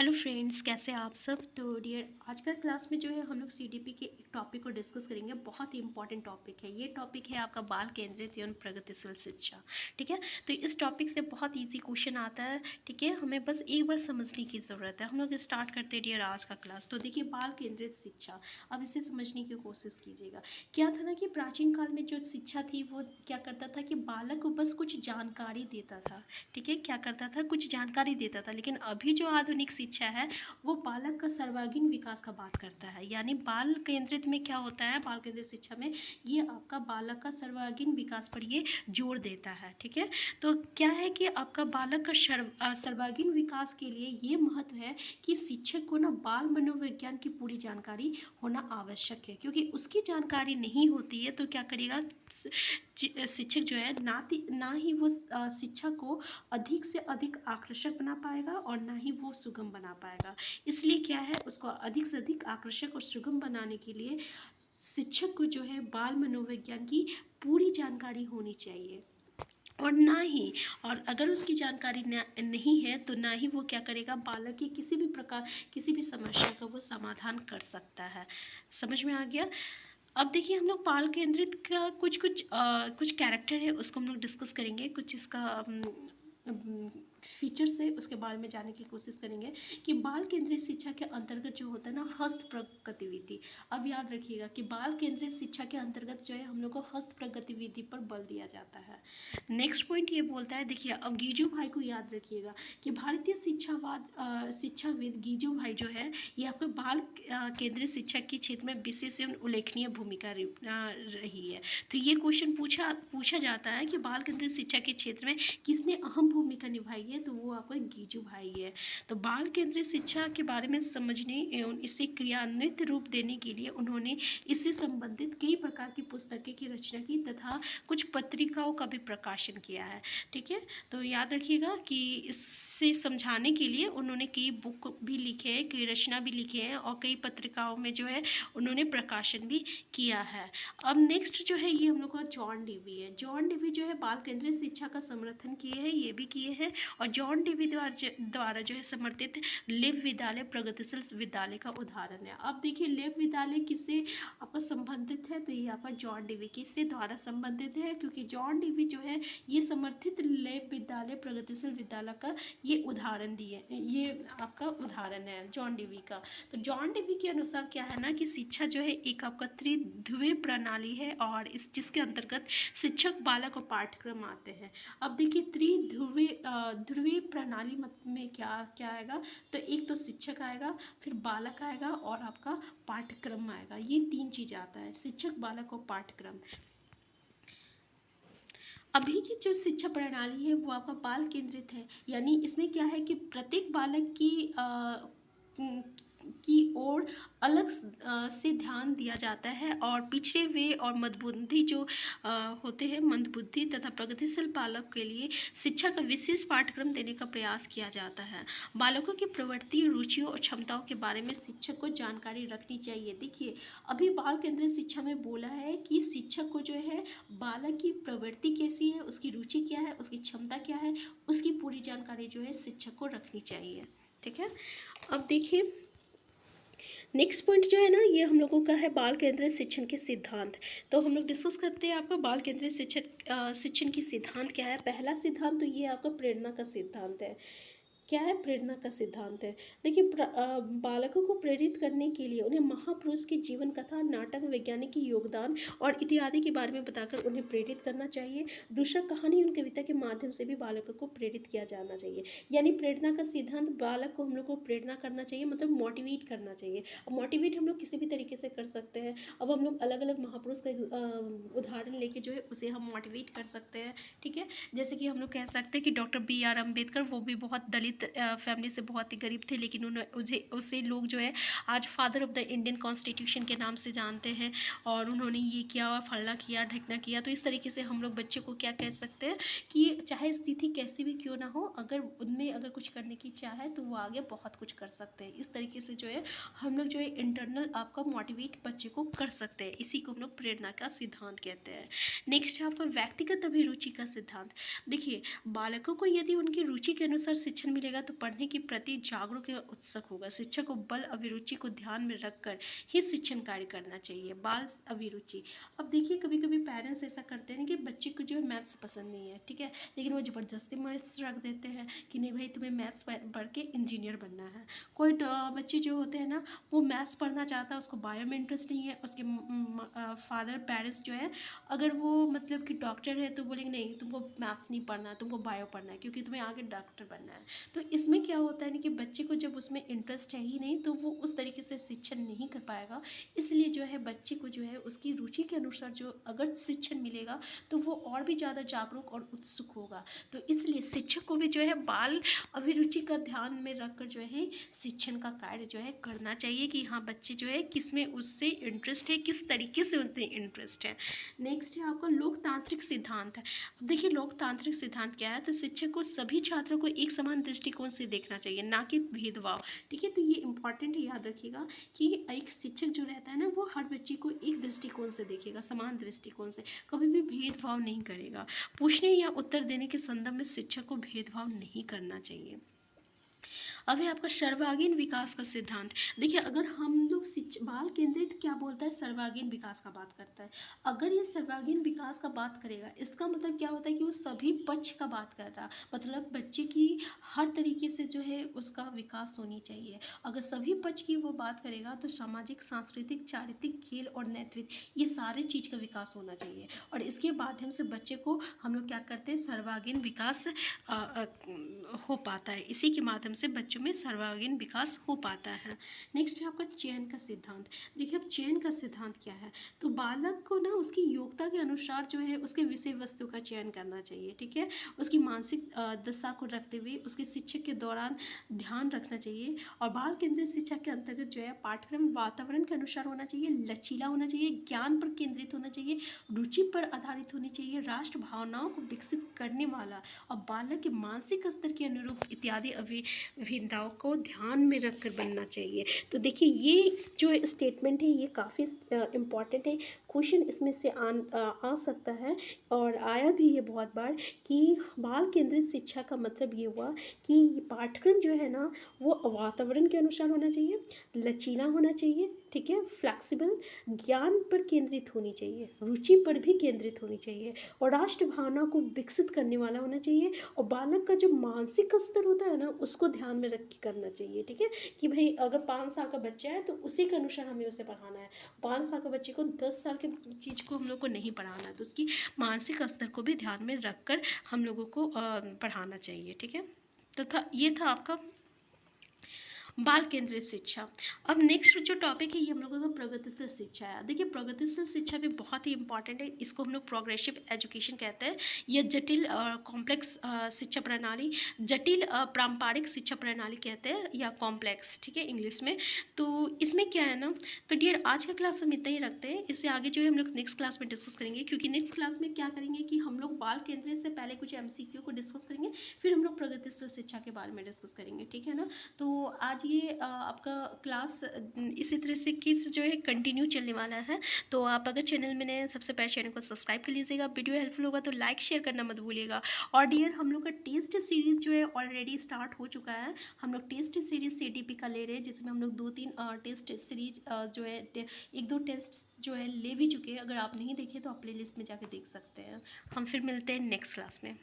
Hello friends, कैसे हैं आप सब। तो डियर, आज का क्लास में जो है हम लोग सीडीपी के एक टॉपिक को डिस्कस करेंगे। बहुत ही इंपॉर्टेंट टॉपिक है। ये टॉपिक है आपका बाल केंद्रित एवं प्रगतिशील शिक्षा। ठीक है, तो इस टॉपिक से बहुत इजी क्वेश्चन आता है। ठीक है, हमें बस एक बार समझने की ज़रूरत है। हम लोग स्टार्ट करते हैं डियर आज का क्लास। तो देखिए, बाल केंद्रित शिक्षा, अब इसे समझने की कोशिश कीजिएगा। क्या था ना कि प्राचीन काल में जो शिक्षा थी वो क्या करता था कि बालक को बस कुछ जानकारी देता था। ठीक है, क्या करता था, कुछ जानकारी देता था। लेकिन अभी जो आधुनिक शिक्षा है वो बालक का सर्वांगीण विकास का बात करता है। यानी बाल केंद्रित में क्या होता है, बाल केंद्रित शिक्षा में ये आपका बालक का सर्वांगीण विकास पर ये जोर देता है। ठीक है, तो क्या है कि आपका बालक का सर्वांगीण विकास के लिए ये महत्व है कि शिक्षक को ना बाल मनोविज्ञान की पूरी जानकारी होना आवश्यक है। क्योंकि उसकी जानकारी नहीं होती है तो क्या करेगा शिक्षक जो है, ना ही वो शिक्षा को अधिक से अधिक आकर्षक बना पाएगा और ना ही वो सुगम बना पाएगा। इसलिए क्या है, उसको अधिक से अधिक आकर्षक और सुगम बनाने के लिए शिक्षक को जो है बाल मनोविज्ञान की पूरी जानकारी होनी चाहिए। और ना ही, और अगर उसकी जानकारी नहीं है तो ना ही वो क्या करेगा, बालक की किसी भी प्रकार किसी भी समस्या का वो समाधान कर सकता है। समझ में आ गया। अब देखिए, हम लोग बाल केंद्रित का कुछ कैरेक्टर है उसको हम लोग डिस्कस करेंगे। कुछ इसका फीचर्स है उसके बारे में जानने की कोशिश करेंगे कि बाल केंद्रित शिक्षा के अंतर्गत जो होता है ना, हस्तप्रग गतिविधि। अब याद रखिएगा कि बाल केंद्रित शिक्षा के अंतर्गत जो है हम लोग को हस्तप्रग गतिविधि पर बल दिया जाता है। नेक्स्ट पॉइंट ये बोलता है, देखिए अब गीजू भाई को याद रखिएगा कि भारतीय शिक्षाविद गीजू भाई जो है ये आपके बाल केंद्रित शिक्षा के क्षेत्र में विशेष एवं उल्लेखनीय भूमिका रही है। तो ये क्वेश्चन पूछा जाता है कि बाल केंद्रित शिक्षा के क्षेत्र में किसने अहम भूमिका निभाई है, तो वो आपका गीजू भाई है। तो बाल केंद्रित शिक्षा के बारे में समझने एवं इसे क्रियान्वित रूप देने के लिए उन्होंने इससे संबंधित कई प्रकार की पुस्तकें की रचना की तथा कुछ पत्रिकाओं का भी प्रकाशन किया है। ठीक है, तो याद रखिएगा कि इससे समझाने के लिए उन्होंने कई बुक भी लिखे हैं, कई रचना भी लिखे हैं और कई पत्रिकाओं में जो है उन्होंने प्रकाशन भी किया है। अब नेक्स्ट जो है ये हम लोग का जॉन डीवी है। जॉन डीवी जो है बाल केंद्रित शिक्षा का समर्थन किए हैं, ये भी किए हैं। और जॉन डीवी द्वारा जो है समर्थित लिव विद्यालय प्रगतिशील विद्यालय का उदाहरण है। अब देखिए, लिव विद्यालय किससे आपका संबंधित है, तो ये आपका जॉन डीवी किससे द्वारा संबंधित है, क्योंकि जॉन डीवी जो है ये समर्थित लिव विद्यालय प्रगतिशील विद्यालय का ये उदाहरण दिए, ये आपका उदाहरण है जॉन डीवी का। तो जॉन डीवी के अनुसार क्या है ना कि शिक्षा जो है एक आपका त्रिध्रुवीय प्रणाली है और इस जिसके अंतर्गत शिक्षक, बालक और पाठ्यक्रम आते हैं। अब देखिए, ध्रुवीय प्रणाली में क्या क्या आएगा, तो एक तो शिक्षक आएगा, फिर बालक आएगा और आपका पाठ्यक्रम आएगा। ये तीन चीज़ आता है, शिक्षक, बालक और पाठ्यक्रम। अभी की जो शिक्षा प्रणाली है वो आपका बाल केंद्रित है। यानी इसमें क्या है कि प्रत्येक बालक की ओर अलग से ध्यान दिया जाता है और पिछड़े हुए और मंदबुद्धि जो होते हैं, मंदबुद्धि तथा प्रगतिशील बालक के लिए शिक्षा का विशेष पाठ्यक्रम देने का प्रयास किया जाता है। बालकों की प्रवृत्ति, रुचियों और क्षमताओं के बारे में शिक्षक को जानकारी रखनी चाहिए। देखिए, अभी बाल केंद्रित शिक्षा में बोला है कि शिक्षक को जो है बालक की प्रवृत्ति कैसी है, उसकी रुचि क्या है, उसकी क्षमता क्या है, उसकी पूरी जानकारी जो है शिक्षक को रखनी चाहिए। ठीक है, अब देखिए नेक्स्ट पॉइंट जो है ना, ये हम लोगों का है बाल केंद्रित शिक्षण के सिद्धांत। तो हम लोग डिस्कस करते हैं आपका बाल केंद्रित शिक्षण के सिद्धांत क्या है। पहला सिद्धांत तो ये आपका प्रेरणा का सिद्धांत है। क्या है, प्रेरणा का सिद्धांत है। देखिए, बालकों को प्रेरित करने के लिए उन्हें महापुरुष की जीवन कथा, नाटक, वैज्ञानिक की योगदान और इत्यादि के बारे में बताकर उन्हें प्रेरित करना चाहिए। दूसरा, कहानी और कविता के माध्यम से भी बालकों को प्रेरित किया जाना चाहिए। यानी प्रेरणा का सिद्धांत, बालक को हम लोग को प्रेरणा करना चाहिए, मतलब मोटिवेट करना चाहिए। अब मोटिवेट हम लोग किसी भी तरीके से कर सकते हैं। अब हम लोग अलग अलग महापुरुष का उदाहरण लेके जो है उसे हम मोटिवेट कर सकते हैं। ठीक है, जैसे कि हम लोग कह सकते हैं कि डॉक्टर बी आर अम्बेडकर, वो भी बहुत दलित फैमिली से बहुत ही गरीब थे, लेकिन उसे लोग जो है आज father of the Indian constitution के नाम से जानते हैं। और उन्होंने ये किया और फलना किया, ढकना किया। तो इस तरीके से हम लोग बच्चे को क्या कह सकते हैं कि चाहे स्थिति कैसी भी क्यों ना हो, अगर उनमें अगर कुछ करने की इच्छा है तो वो आगे बहुत कुछ कर सकते हैं। इस तरीके से जो है हम लोग जो है इंटरनल आपका मोटिवेट बच्चे को कर सकते हैं। इसी को हम लोग प्रेरणा का सिद्धांत कहते हैं। नेक्स्ट है आपका व्यक्तिगत अभिरुचि का सिद्धांत। देखिए, बालकों को यदि उनकी रुचि के अनुसार शिक्षण मिलेगा करेगा तो पढ़ने के प्रति जागरूक या उत्सुक होगा। शिक्षक को बल अभिरुचि को ध्यान में रखकर ही शिक्षण कार्य करना चाहिए। बाल अभिरुचि, अब देखिए कभी कभी पेरेंट्स ऐसा करते हैं कि बच्चे को जो है मैथ्स पसंद नहीं है, ठीक है, लेकिन वो ज़बरदस्ती मैथ्स रख देते हैं कि नहीं भाई तुम्हें मैथ्स पढ़ के इंजीनियर बनना है। कोई बच्चे जो होते हैं ना वो मैथ्स पढ़ना चाहता है, उसको बायो में इंटरेस्ट नहीं है, उसके फादर पेरेंट्स जो है अगर वो मतलब कि डॉक्टर है तो बोलेंगे नहीं तुमको मैथ्स नहीं पढ़ना है, तुमको बायो पढ़ना है क्योंकि तुम्हें आगे डॉक्टर बनना है। तो इसमें क्या होता है ना कि बच्चे को जब उसमें इंटरेस्ट है ही नहीं तो वो उस तरीके से शिक्षण नहीं कर पाएगा। इसलिए जो है बच्चे को जो है उसकी रुचि के अनुसार जो अगर शिक्षण मिलेगा तो वो और भी ज़्यादा जागरूक और उत्सुक होगा। तो इसलिए शिक्षक को भी जो है बाल अभिरुचि का ध्यान में रखकर जो है शिक्षण का कार्य जो है करना चाहिए कि हाँ बच्चे जो है किस में उससे इंटरेस्ट है, किस तरीके से उनसे इंटरेस्ट है। नेक्स्ट है आपका लोकतांत्रिक सिद्धांत है। अब देखिए लोकतांत्रिक सिद्धांत क्या है, तो शिक्षक को सभी छात्रों को एक समान दृष्टिकोण से देखना चाहिए, ना कि भेदभाव, ठीक है। तो ये इंपॉर्टेंट है, याद रखिएगा कि एक शिक्षक जो रहता है ना वो हर बच्चे को एक दृष्टिकोण से देखेगा, समान दृष्टिकोण से, कभी भी भेदभाव नहीं करेगा। पूछने या उत्तर देने के संदर्भ में शिक्षक को भेदभाव नहीं करना चाहिए। अब है आपका सर्वांगीण विकास का सिद्धांत। देखिए अगर हम लोग बाल केंद्रित क्या बोलता है, सर्वांगीण विकास का बात करता है। अगर ये सर्वांगीण विकास का बात करेगा इसका मतलब क्या होता है कि वो सभी पक्ष का बात कर रहा, मतलब बच्चे की हर तरीके से जो है उसका विकास होनी चाहिए। अगर सभी पक्ष की वो बात करेगा तो सामाजिक, सांस्कृतिक, चारित्रिक, खेल और नेतृत्व ये सारे चीज़ का विकास होना चाहिए। और इसके माध्यम से बच्चे को हम लोग क्या करते हैं, सर्वांगीण विकास हो पाता है। इसी के माध्यम से बच्चों में सर्वांगीण विकास हो पाता है। नेक्स्ट है आपका चयन का सिद्धांत। देखिए अब चयन का सिद्धांत क्या है, तो बालक को ना उसकी योग्यता के अनुसार जो है उसके विषय वस्तु का चयन करना चाहिए, ठीक है। उसकी मानसिक दशा को रखते हुए उसके शिक्षक के दौरान ध्यान रखना चाहिए। और बाल केंद्रित शिक्षा के अंतर्गत जो है पाठ्यक्रम वातावरण के अनुसार होना चाहिए, लचीला होना चाहिए, ज्ञान पर केंद्रित होना चाहिए, रुचि पर आधारित होनी चाहिए, राष्ट्र भावनाओं को विकसित करने वाला और बालक के मानसिक स्तर के अनुरूप इत्यादि भिन्नताओं को ध्यान में रखकर बनना चाहिए। तो देखिए ये जो स्टेटमेंट है ये काफ़ी इम्पॉर्टेंट है, क्वेश्चन इसमें से आ सकता है और आया भी है बहुत बार कि बाल केंद्रित शिक्षा का मतलब ये हुआ कि पाठ्यक्रम जो है ना वो वातावरण के अनुसार होना चाहिए, लचीला होना चाहिए, ठीक है, फ्लैक्सिबल, ज्ञान पर केंद्रित होनी चाहिए, रुचि पर भी केंद्रित होनी चाहिए और राष्ट्र भावना को विकसित करने वाला होना चाहिए। और बालक का जो मानसिक स्तर होता है ना उसको ध्यान में रख के करना चाहिए, ठीक है, कि भाई अगर 5 साल का बच्चा है तो उसी के अनुसार हमें उसे पढ़ाना है। 5 साल के बच्चे को 10 साल के चीज़ को हम लोग को नहीं पढ़ाना है, तो उसकी मानसिक स्तर को भी ध्यान में रख कर हम लोगों को पढ़ाना चाहिए, ठीक है। तो ये था आपका बाल केंद्रित शिक्षा। अब नेक्स्ट जो टॉपिक है ये हम लोगों का प्रगतिशील शिक्षा है। देखिए प्रगतिशील शिक्षा भी बहुत ही इंपॉर्टेंट है, इसको हम लोग प्रोग्रेसिव एजुकेशन कहते हैं। यह जटिल कॉम्प्लेक्स शिक्षा प्रणाली, जटिल पारंपरिक शिक्षा प्रणाली कहते हैं या कॉम्प्लेक्स, ठीक है इंग्लिश में। तो इसमें क्या है ना, तो डियर आज का क्लास हम इतना ही रखते हैं, इससे आगे जो है हम लोग नेक्स्ट क्लास में डिस्कस करेंगे, क्योंकि नेक्स्ट क्लास में क्या करेंगे कि हम लोग बाल केंद्रित से पहले कुछ MCQ को डिस्कस करेंगे, फिर हम लोग प्रगतिशील शिक्षा के बारे में डिस्कस करेंगे, ठीक है ना। तो आज ये आपका क्लास इसी तरह से किस जो है कंटिन्यू चलने वाला है। तो आप अगर चैनल में नए सबसे पहले चैनल को सब्सक्राइब कर लीजिएगा, वीडियो हेल्पफुल होगा तो लाइक शेयर करना मत भूलिएगा। और डियर हम लोग का टेस्ट सीरीज़ जो है ऑलरेडी स्टार्ट हो चुका है। हम लोग टेस्ट सीरीज़ CTP का ले रहे हैं, जिसमें हम लोग 2-3 टेस्ट सीरीज जो है 1-2 टेस्ट जो है ले भी चुके हैं। अगर आप नहीं देखे तो आप प्ले लिस्ट में जाके देख सकते हैं। हम फिर मिलते हैं नेक्स्ट क्लास में।